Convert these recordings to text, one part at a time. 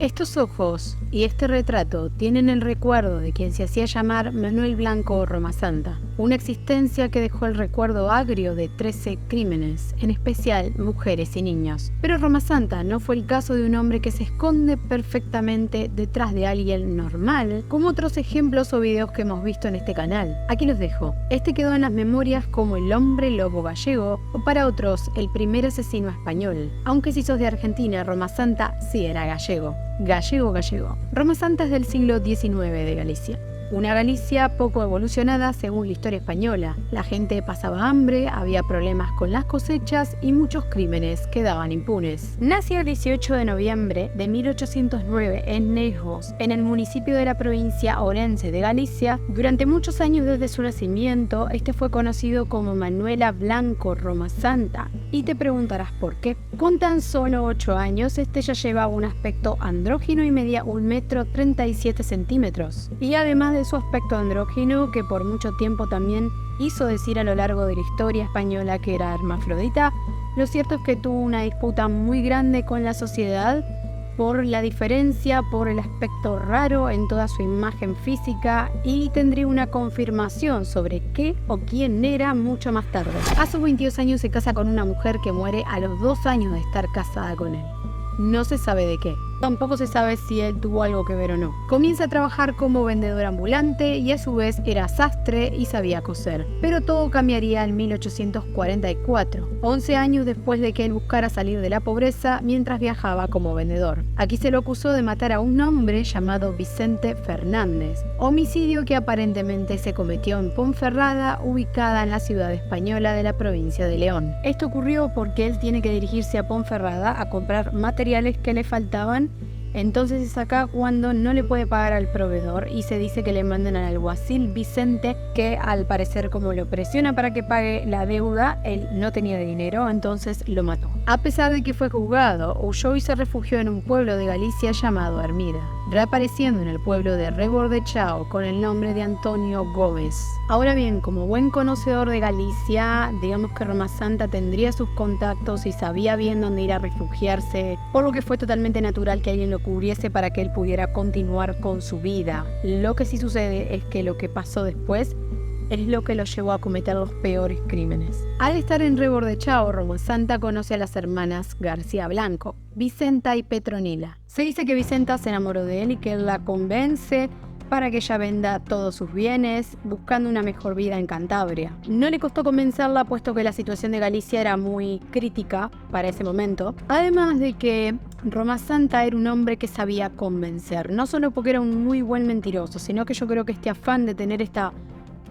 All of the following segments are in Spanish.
Estos ojos y este retrato tienen el recuerdo de quien se hacía llamar Manuel Blanco o Roma Santa, una existencia que dejó el recuerdo agrio de 13 crímenes, en especial mujeres y niños. Pero Roma Santa no fue el caso de un hombre que se esconde perfectamente detrás de alguien normal, como otros ejemplos o videos que hemos visto en este canal. Aquí los dejo. Este quedó en las memorias como el hombre lobo gallego, o para otros, el primer asesino español. Aunque si sos de Argentina, Roma Santa sí era gallego. Gallego. Roma Santa es del siglo XIX de Galicia. Una Galicia poco evolucionada según la historia española. La gente pasaba hambre, había problemas con las cosechas y muchos crímenes quedaban impunes. Nació el 18 de noviembre de 1809 en Nejos, en el municipio de la provincia Orense de Galicia. Durante muchos años desde su nacimiento, este fue conocido como Manuela Blanco Roma Santa. Y te preguntarás por qué. Con tan solo 8 años, este ya llevaba un aspecto andrógino y medía 1,37 m. Y además de su aspecto andrógino, que por mucho tiempo también hizo decir a lo largo de la historia española que era hermafrodita, lo cierto es que tuvo una disputa muy grande con la sociedad por la diferencia, por el aspecto raro en toda su imagen física, y tendría una confirmación sobre qué o quién era mucho más tarde. A sus 22 años se casa con una mujer que muere a los 2 años de estar casada con él. No se sabe de qué. Tampoco se sabe si él tuvo algo que ver o no. Comienza a trabajar como vendedor ambulante y a su vez era sastre y sabía coser. Pero todo cambiaría en 1844, 11 años después de que él buscara salir de la pobreza mientras viajaba como vendedor. Aquí se lo acusó de matar a un hombre llamado Vicente Fernández, homicidio que aparentemente se cometió en Ponferrada, ubicada en la ciudad española de la provincia de León. Esto ocurrió porque él tiene que dirigirse a Ponferrada a comprar materiales que le faltaban. Entonces es acá cuando no le puede pagar al proveedor y se dice que le mandan al alguacil Vicente, que al parecer como lo presiona para que pague la deuda, él no tenía dinero, entonces lo mató. A pesar de que fue juzgado, huyó y se refugió en un pueblo de Galicia llamado Hermida, reapareciendo en el pueblo de Rebordechão con el nombre de Antonio Gómez. Ahora bien, como buen conocedor de Galicia, digamos que Roma Santa tendría sus contactos y sabía bien dónde ir a refugiarse, por lo que fue totalmente natural que alguien lo cubriese para que él pudiera continuar con su vida. Lo que sí sucede es que lo que pasó después es lo que lo llevó a cometer los peores crímenes. Al estar en Rebordechão, Roma Santa conoce a las hermanas García Blanco, Vicenta y Petronila. Se dice que Vicenta se enamoró de él y que él la convence para que ella venda todos sus bienes, buscando una mejor vida en Cantabria. No le costó convencerla, puesto que la situación de Galicia era muy crítica para ese momento. Además de que Roma Santa era un hombre que sabía convencer, no solo porque era un muy buen mentiroso, sino que yo creo que este afán de tener esta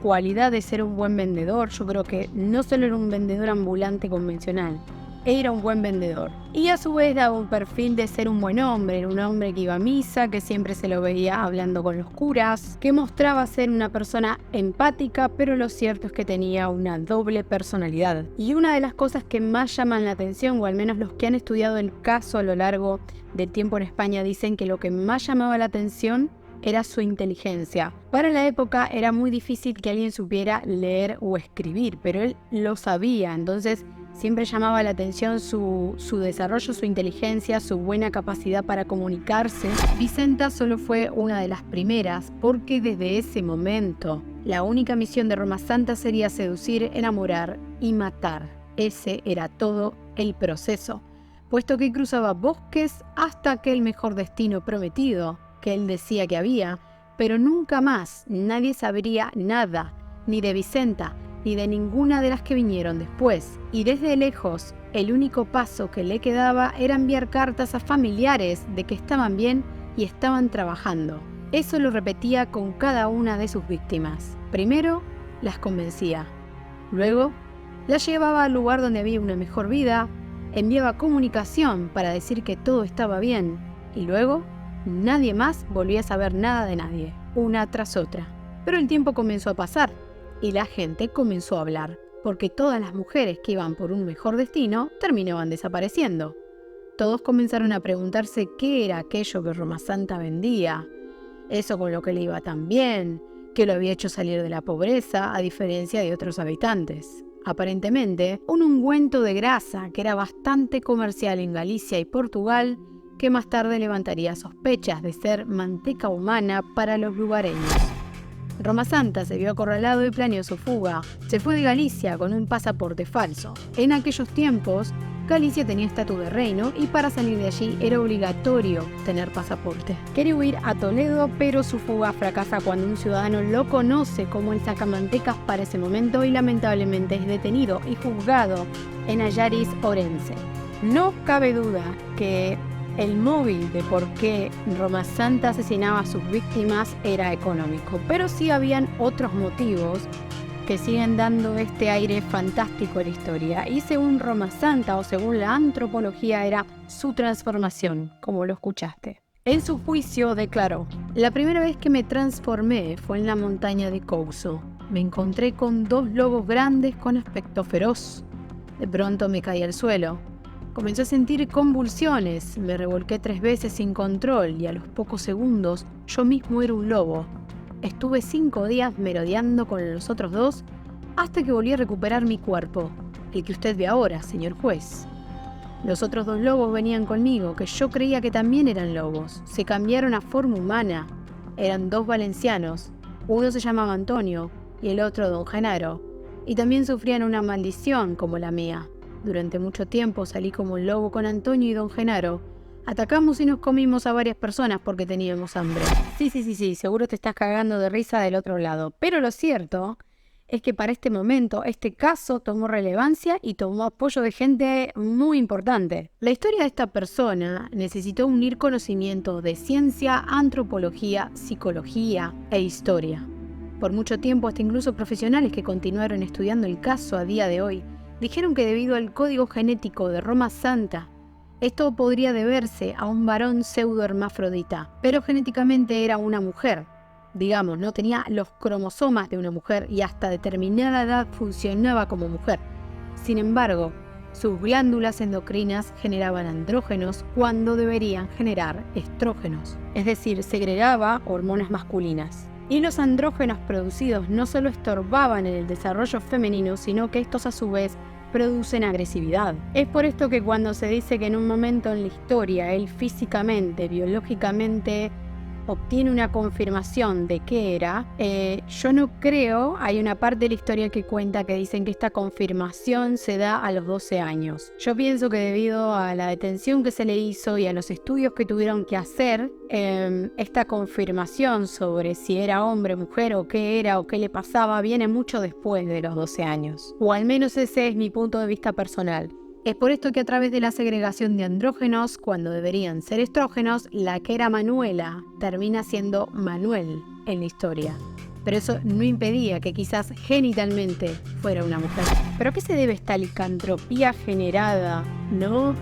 cualidad de ser un buen vendedor, yo creo que no solo era un vendedor ambulante convencional, era un buen vendedor. Y a su vez daba un perfil de ser un buen hombre, era un hombre que iba a misa, que siempre se lo veía hablando con los curas, que mostraba ser una persona empática, pero lo cierto es que tenía una doble personalidad. Y una de las cosas que más llaman la atención, o al menos los que han estudiado el caso a lo largo del tiempo en España, dicen que lo que más llamaba la atención era su inteligencia. Para la época era muy difícil que alguien supiera leer o escribir, pero él lo sabía, entonces siempre llamaba la atención su desarrollo, su inteligencia, su buena capacidad para comunicarse. Vicenta solo fue una de las primeras, porque desde ese momento la única misión de Roma Santa sería seducir, enamorar y matar. Ese era todo el proceso, puesto que cruzaba bosques hasta aquel mejor destino prometido que él decía que había, pero nunca más nadie sabría nada, ni de Vicenta, ni de ninguna de las que vinieron después. Y desde lejos, el único paso que le quedaba era enviar cartas a familiares de que estaban bien y estaban trabajando. Eso lo repetía con cada una de sus víctimas. Primero, las convencía. Luego, las llevaba al lugar donde había una mejor vida, enviaba comunicación para decir que todo estaba bien, y luego nadie más volvía a saber nada de nadie, una tras otra. Pero el tiempo comenzó a pasar y la gente comenzó a hablar, porque todas las mujeres que iban por un mejor destino terminaban desapareciendo. Todos comenzaron a preguntarse qué era aquello que Roma Santa vendía, eso con lo que le iba tan bien, que lo había hecho salir de la pobreza a diferencia de otros habitantes. Aparentemente, un ungüento de grasa que era bastante comercial en Galicia y Portugal que más tarde levantaría sospechas de ser manteca humana para los lugareños. Roma Santa se vio acorralado y planeó su fuga. Se fue de Galicia con un pasaporte falso. En aquellos tiempos, Galicia tenía estatus de reino y para salir de allí era obligatorio tener pasaporte. Quería huir a Toledo, pero su fuga fracasa cuando un ciudadano lo conoce como el sacamantecas para ese momento y lamentablemente es detenido y juzgado en Ayaris, Orense. No cabe duda que el móvil de por qué Roma Santa asesinaba a sus víctimas era económico, pero sí habían otros motivos que siguen dando este aire fantástico a la historia. Y según Roma Santa, o según la antropología, era su transformación, como lo escuchaste. En su juicio declaró: la primera vez que me transformé fue en la montaña de Couso. Me encontré con 2 lobos grandes con aspecto feroz. De pronto me caí al suelo. Comencé a sentir convulsiones, me revolqué 3 veces sin control y a los pocos segundos yo mismo era un lobo. Estuve 5 días merodeando con los otros 2 hasta que volví a recuperar mi cuerpo, el que usted ve ahora, señor juez. Los otros 2 lobos venían conmigo, que yo creía que también eran lobos. Se cambiaron a forma humana. Eran 2 valencianos. Uno se llamaba Antonio y el otro Don Genaro. Y también sufrían una maldición como la mía. Durante mucho tiempo salí como un lobo con Antonio y Don Genaro. Atacamos y nos comimos a varias personas porque teníamos hambre. Sí, seguro te estás cagando de risa del otro lado. Pero lo cierto es que para este momento, este caso tomó relevancia y tomó apoyo de gente muy importante. La historia de esta persona necesitó unir conocimientos de ciencia, antropología, psicología e historia. Por mucho tiempo, hasta incluso profesionales que continuaron estudiando el caso a día de hoy, dijeron que debido al código genético de Roma Santa, esto podría deberse a un varón pseudohermafrodita, pero genéticamente era una mujer. Digamos, no tenía los cromosomas de una mujer y hasta determinada edad funcionaba como mujer. Sin embargo, sus glándulas endocrinas generaban andrógenos cuando deberían generar estrógenos, es decir, segregaba hormonas masculinas. Y los andrógenos producidos no solo estorbaban en el desarrollo femenino, sino que estos a su vez producen agresividad. Es por esto que cuando se dice que en un momento en la historia él físicamente, biológicamente obtiene una confirmación de qué era, yo no creo, hay una parte de la historia que cuenta que dicen que esta confirmación se da a los 12 años. Yo pienso que debido a la detención que se le hizo y a los estudios que tuvieron que hacer, esta confirmación sobre si era hombre, mujer o qué era o qué le pasaba viene mucho después de los 12 años. O al menos ese es mi punto de vista personal. Es por esto que a través de la segregación de andrógenos, cuando deberían ser estrógenos, la que era Manuela termina siendo Manuel en la historia. Pero eso no impedía que quizás genitalmente fuera una mujer. ¿Pero a qué se debe esta licantropía generada? ¿No?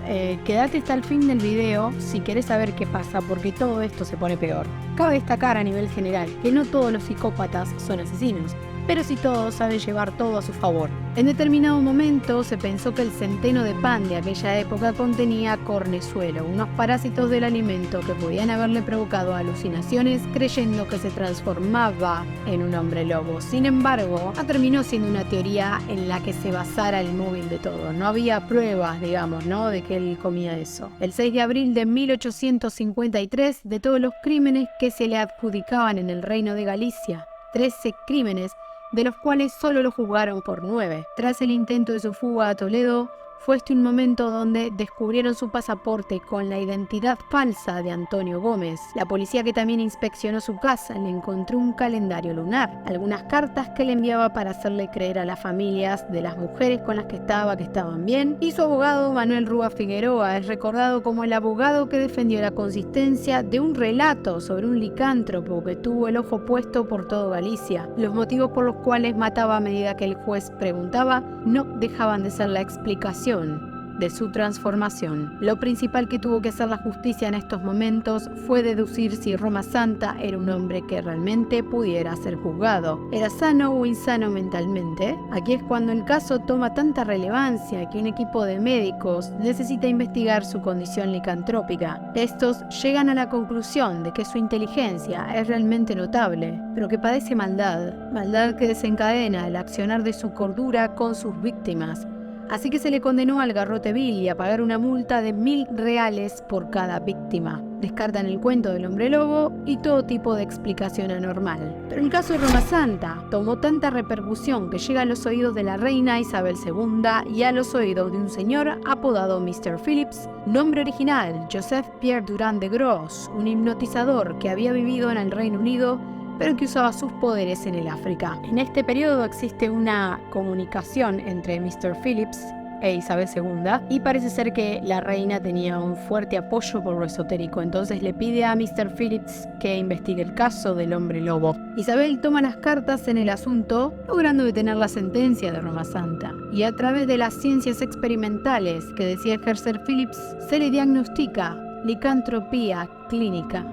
Quédate hasta el fin del video si querés saber qué pasa, porque todo esto se pone peor. Cabe destacar a nivel general que no todos los psicópatas son asesinos, pero sí todos saben llevar todo a su favor. En determinado momento se pensó que el centeno de pan de aquella época contenía cornezuelo, unos parásitos del alimento que podían haberle provocado alucinaciones, creyendo que se transformaba en un hombre lobo. Sin embargo, terminó siendo una teoría en la que se basara el móvil de todo. No había pruebas, digamos, ¿no?, de que él comía eso. El 6 de abril de 1853, de todos los crímenes que se le adjudicaban en el Reino de Galicia, 13 crímenes, de los cuales solo lo juzgaron por 9. Tras el intento de su fuga a Toledo, fue este un momento donde descubrieron su pasaporte con la identidad falsa de Antonio Gómez. La policía, que también inspeccionó su casa, le encontró un calendario lunar, algunas cartas que le enviaba para hacerle creer a las familias de las mujeres con las que estaban bien, y su abogado Manuel Rúa Figueroa es recordado como el abogado que defendió la consistencia de un relato sobre un licántropo que tuvo el ojo puesto por todo Galicia. Los motivos por los cuales mataba a medida que el juez preguntaba no dejaban de ser la explicación de su transformación. Lo principal que tuvo que hacer la justicia en estos momentos fue deducir si Roma Santa era un hombre que realmente pudiera ser juzgado. ¿Era sano o insano mentalmente? Aquí es cuando el caso toma tanta relevancia que un equipo de médicos necesita investigar su condición licantrópica. Estos llegan a la conclusión de que su inteligencia es realmente notable, pero que padece maldad que desencadena el accionar de su cordura con sus víctimas. Así que se le condenó al garrote vil y a pagar una multa de 1.000 reales por cada víctima. Descartan el cuento del hombre lobo y todo tipo de explicación anormal. Pero el caso de Roma Santa tomó tanta repercusión que llega a los oídos de la reina Isabel II y a los oídos de un señor apodado Mr. Phillips, nombre original Joseph Pierre Durand de Gros, un hipnotizador que había vivido en el Reino Unido pero que usaba sus poderes en el África. En este periodo existe una comunicación entre Mr. Phillips e Isabel II y parece ser que la reina tenía un fuerte apoyo por lo esotérico, entonces le pide a Mr. Phillips que investigue el caso del hombre lobo. Isabel toma las cartas en el asunto, logrando detener la sentencia de Roma Santa, y a través de las ciencias experimentales que decía ejercer Phillips, se le diagnostica licantropía clínica.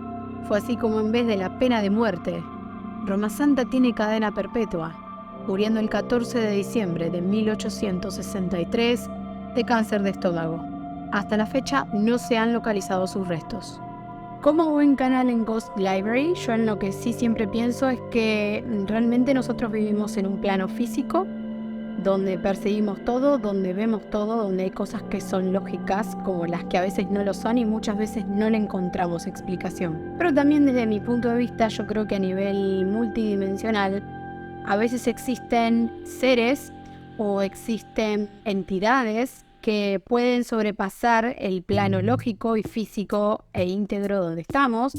Fue así como en vez de la pena de muerte, Roma Santa tiene cadena perpetua, muriendo el 14 de diciembre de 1863 de cáncer de estómago. Hasta la fecha no se han localizado sus restos. Como buen canal en Ghost Library, yo en lo que sí siempre pienso es que realmente nosotros vivimos en un plano físico, donde percibimos todo, donde vemos todo, donde hay cosas que son lógicas como las que a veces no lo son y muchas veces no le encontramos explicación. Pero también desde mi punto de vista yo creo que a nivel multidimensional a veces existen seres o existen entidades que pueden sobrepasar el plano lógico y físico e íntegro donde estamos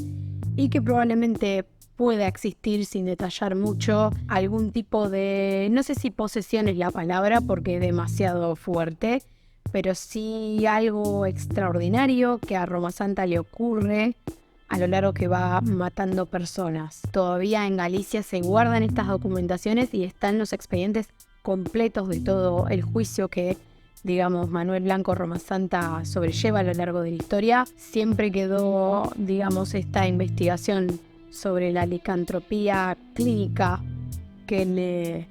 y que probablemente pueda existir, sin detallar mucho, algún tipo de, no sé si posesión es la palabra porque es demasiado fuerte, pero sí algo extraordinario que a Roma Santa le ocurre a lo largo que va matando personas. Todavía en Galicia se guardan estas documentaciones y están los expedientes completos de todo el juicio que, digamos, Manuel Blanco Roma Santa sobrelleva a lo largo de la historia. Siempre quedó, digamos, esta investigación sobre la licantropía clínica que le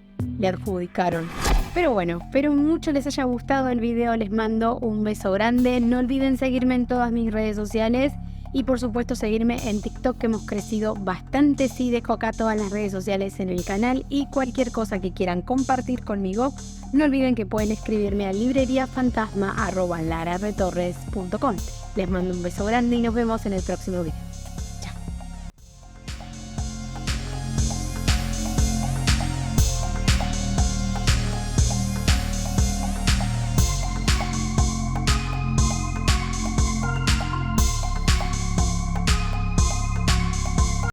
adjudicaron. Pero bueno, espero mucho les haya gustado el video, les mando un beso grande. No olviden seguirme en todas mis redes sociales y por supuesto seguirme en TikTok, que hemos crecido bastante. Sí, dejo acá todas las redes sociales en el canal y cualquier cosa que quieran compartir conmigo, no olviden que pueden escribirme a libreriafantasma@lararretorres.com. Les mando un beso grande y nos vemos en el próximo video.